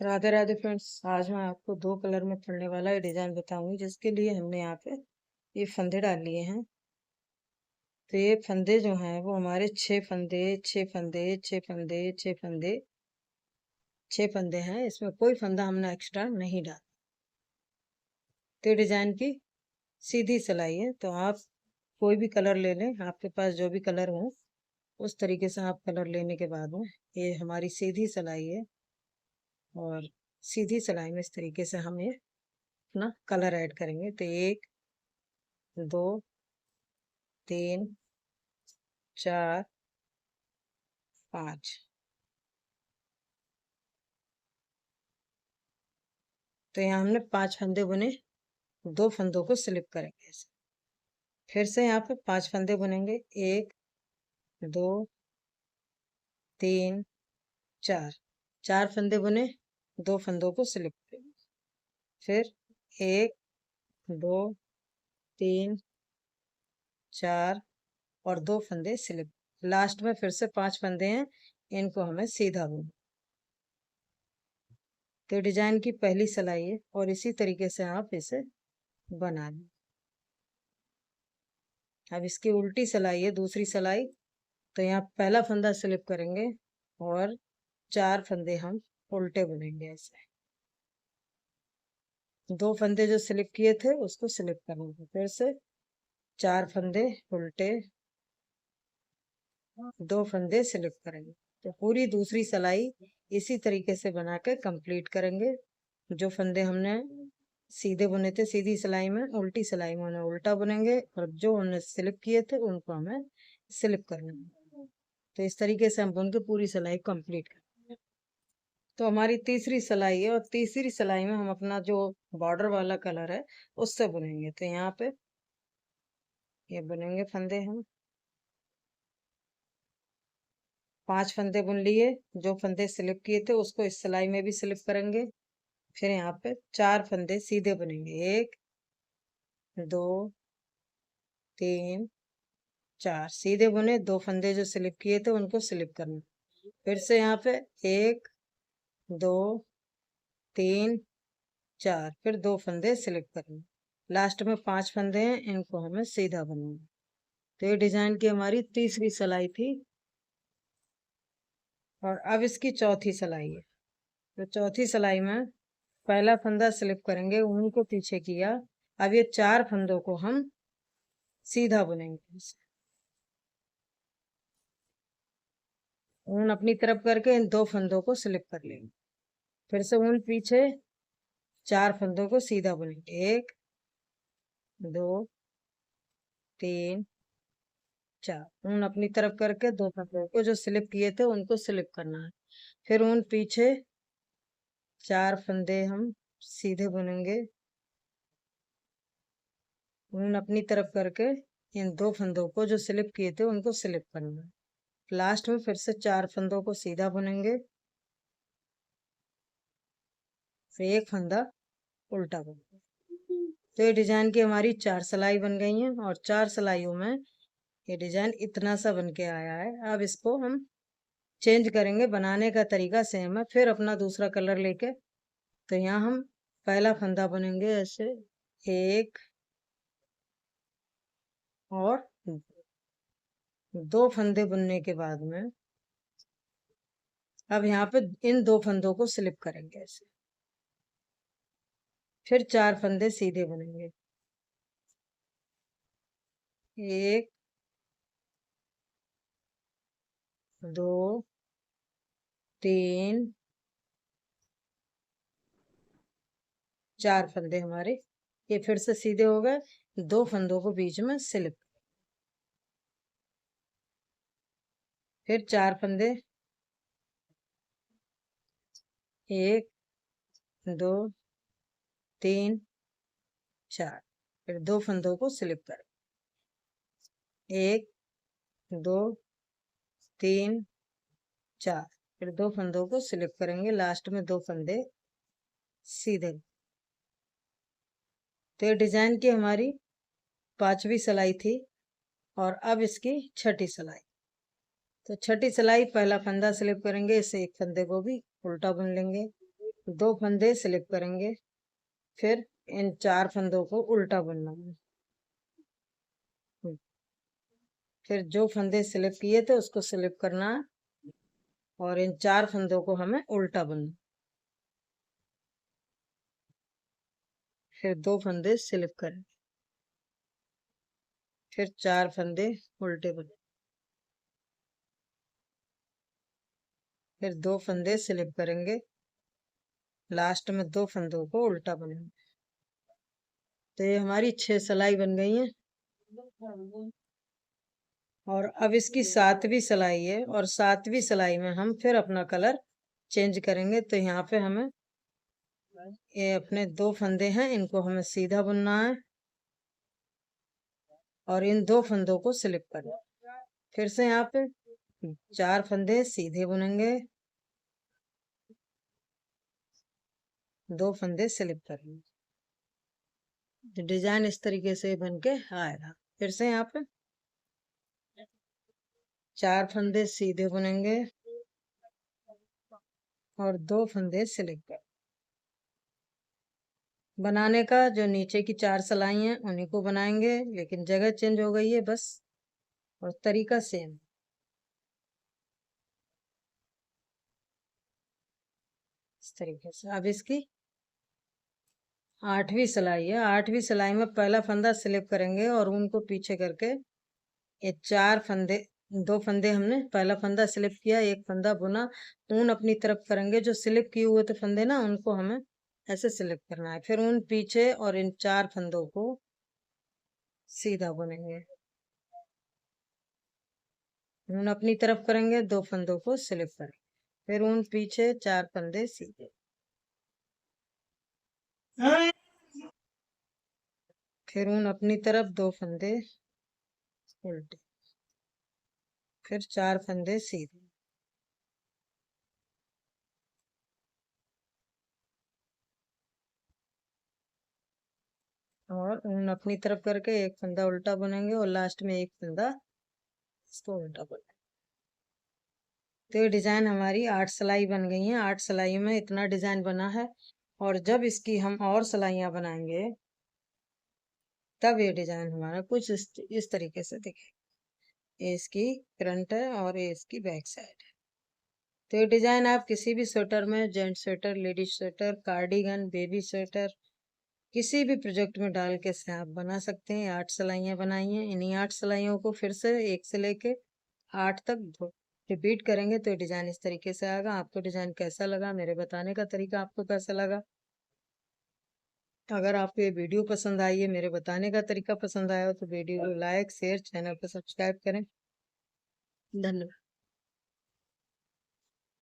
Radhe Radhe friends. आज मैं आपको दो कलर में पड़ने वाला ये डिजाइन बताऊंगी, जिसके लिए हमने यहाँ पे ये फंदे डाल लिए हैं। तो ये फंदे जो हैं वो हमारे छह फंदे छह फंदे छह फंदे छह फंदे छह फंदे हैं। इसमें कोई फंदा हमने एक्स्ट्रा नहीं डाला। तो डिजाइन की सीधी सिलाई है। तो आप कोई भी कलर ले लें, आपके पास जो भी कलर हो उस तरीके से आप कलर लेने के बाद में ये हमारी सीधी सिलाई है। और सीधी सिलाई में इस तरीके से हम ये अपना कलर ऐड करेंगे। तो एक, दो, तीन, चार, पाँच। तो यहाँ हमने पांच फंदे बुने, दो फंदों को स्लिप करेंगे ऐसे। फिर से यहाँ पे पांच फंदे बुनेंगे, एक, दो, तीन, चार। चार फंदे बुने, दो फंदों को स्लिप करेंगे। फिर एक, दो, तीन, चार और दो फंदे स्लिप। लास्ट में फिर से पांच फंदे हैं, इनको हमें सीधा बुनना। तो डिजाइन की पहली सिलाई है और इसी तरीके से आप इसे बना लें। अब इसकी उल्टी सिलाई है, दूसरी सिलाई। तो यहाँ पहला फंदा स्लिप करेंगे और चार फंदे हम उल्टे बुनेंगे ऐसे। दो फंदे जो स्लिप किए थे उसको स्लिप करेंगे, फिर से चार फंदे उल्टे, दो फंदे स्लिप करेंगे। तो पूरी दूसरी सिलाई इसी तरीके से बना के कंप्लीट करेंगे। जो फंदे हमने सीधे बुने थे सीधी सिलाई में, उल्टी सिलाई में उन्हें उल्टा बुनेंगे और जो हमने स्लिप किए थे उनको हमें स्लिप करना है। तो इस तरीके से हम बुन के पूरी सिलाई कंप्लीट करेंगे। तो हमारी तीसरी सिलाई है और तीसरी सिलाई में हम अपना जो बॉर्डर वाला कलर है उससे बुनेंगे। तो यहाँ पे ये बुनेंगे फंदे हम। पांच फंदे बुन लिए, जो फंदे स्लिप किए थे उसको इस सिलाई में भी स्लिप करेंगे। फिर यहाँ पे चार फंदे सीधे बुनेंगे, एक, दो, तीन, चार सीधे बुने, दो फंदे जो स्लिप किए थे उनको स्लिप करना। फिर से यहाँ पे एक, दो, तीन, चार, फिर दो फंदे स्लिप करने। लास्ट में पांच फंदे हैं, इनको हमें सीधा बनाना। तो ये डिजाइन की हमारी तीसरी सिलाई थी। और अब इसकी चौथी सिलाई है। तो चौथी सिलाई में पहला फंदा स्लिप करेंगे, ऊन को पीछे किया। अब ये चार फंदों को हम सीधा बुनेंगे। ऊन अपनी तरफ करके इन दो फंदों को स्लिप कर लेंगे। फिर से ऊन पीछे, चार फंदों को सीधा बुनेंगे, एक, दो, तीन, चार। ऊन अपनी तरफ करके दो फंदों को जो स्लिप किए थे उनको स्लिप करना है। फिर ऊन पीछे, चार फंदे हम सीधे बुनेंगे। ऊन अपनी तरफ करके इन दो फंदों को जो स्लिप किए थे उनको स्लिप करना है। लास्ट में फिर से चार फंदों को सीधा बुनेंगे, फिर एक फंदा उल्टा बुनेंगे। तो ये डिजाइन की हमारी चार सिलाई बन गई है और चार सिलाइयों में ये डिजाइन इतना सा बन के आया है। अब इसको हम चेंज करेंगे, बनाने का तरीका सेम है। फिर अपना दूसरा कलर लेके तो यहाँ हम पहला फंदा बुनेंगे ऐसे, एक और दो फंदे बुनने के बाद में अब यहाँ पे इन दो फंदों को स्लिप करेंगे ऐसे। फिर चार फंदे सीधे बुनेंगे, एक, दो, तीन, चार फंदे हमारे ये फिर से सीधे हो गए। दो फंदों को बीच में स्लिप, फिर चार फंदे, एक, दो, तीन, चार, फिर दो फंदों को स्लिप कर, एक, दो, तीन, चार, फिर दो फंदों को स्लिप करेंगे। लास्ट में दो फंदे सीधे। तो ये डिजाइन की हमारी पांचवी सिलाई थी और अब इसकी छठी सिलाई। तो छठी सिलाई पहला फंदा स्लिप करेंगे, इससे एक फंदे को भी उल्टा बुन लेंगे। 2 फंदे स्लिप करेंगे, फिर इन 4 फंदों को उल्टा बुनना है। फिर जो फंदे स्लिप किए थे उसको स्लिप करना है और इन 4 फंदों को हमें उल्टा बुनना। फिर 2 फंदे स्लिप करें, फिर 4 फंदे उल्टे बुने, फिर 2 फंदे स्लिप करेंगे, लास्ट में 2 फंदों को उल्टा बुनेंगे। तो ये हमारी 6 सिलाई बन गई है। और अब इसकी 7वीं सिलाई है और 7वीं सिलाई में हम फिर अपना कलर चेंज करेंगे। तो यहाँ पे हमें ये अपने 2 फंदे हैं, इनको हमें सीधा बुनना है और इन 2 फंदों को स्लिप करना। फिर से यहाँ पे 4 फंदे सीधे बुनेंगे, 2 फंदे स्लिप करेंगे। तो डिजाइन इस तरीके से बन के आएगा। फिर से यहाँ पे 4 फंदे सीधे बुनेंगे और 2 फंदे स्लिप कर। बनाने का जो नीचे की 4 सिलाई हैं उन्हीं को बनाएंगे, लेकिन जगह चेंज हो गई है बस, और तरीका सेम। इस तरीके से अब इसकी 8वीं सिलाई है। 8वीं सिलाई में पहला फंदा स्लिप करेंगे और उनको पीछे करके ये 4 फंदे, 2 फंदे हमने पहला फंदा स्लिप किया, एक फंदा बुना, ऊन अपनी तरफ करेंगे। जो स्लिप किए हुए थे फंदे ना, उनको हमें ऐसे स्लिप करना है। फिर ऊन पीछे और इन 4 फंदों को सीधा बुनेंगे। ऊन अपनी तरफ करेंगे, 2 फंदों को स्लिप करेंगे, फिर ऊन पीछे, 4 फंदे सीधे, फिर ऊन अपनी तरफ, 2 फंदे उल्टे, फिर 4 फंदे सीधे, और ऊन अपनी तरफ करके एक फंदा उल्टा बुनेंगे और लास्ट में एक फंदा इसको उल्टा बुनेंगे। तो ये डिजाइन हमारी 8 सिलाई बन गई है। 8 सिलाई में इतना डिजाइन बना है। और जब इसकी हम और सिलाइयां बनाएंगे तब ये डिजाइन हमारा कुछ इस तरीके से दिखेगा। ये इसकी फ्रंट है और ये इसकी बैक साइड है। तो ये डिजाइन आप किसी भी स्वेटर में, gent sweater, ladies sweater, cardigan, baby sweater, किसी भी प्रोजेक्ट में डाल के से आप बना सकते हैं। 8 सिलाइयां बनाई हैं। इन्हीं 8 सिलाइयों को फिर से 1 से लेके 8 तक रिपीट करेंगे तो डिजाइन इस तरीके से आएगा। आपको डिजाइन कैसा लगा, मेरे बताने का तरीका आपको कैसा लगा? अगर आपको ये वीडियो पसंद आई है, मेरे बताने का तरीका पसंद आया हो, तो वीडियो को लाइक, शेयर, चैनल को सब्सक्राइब करें। धन्यवाद।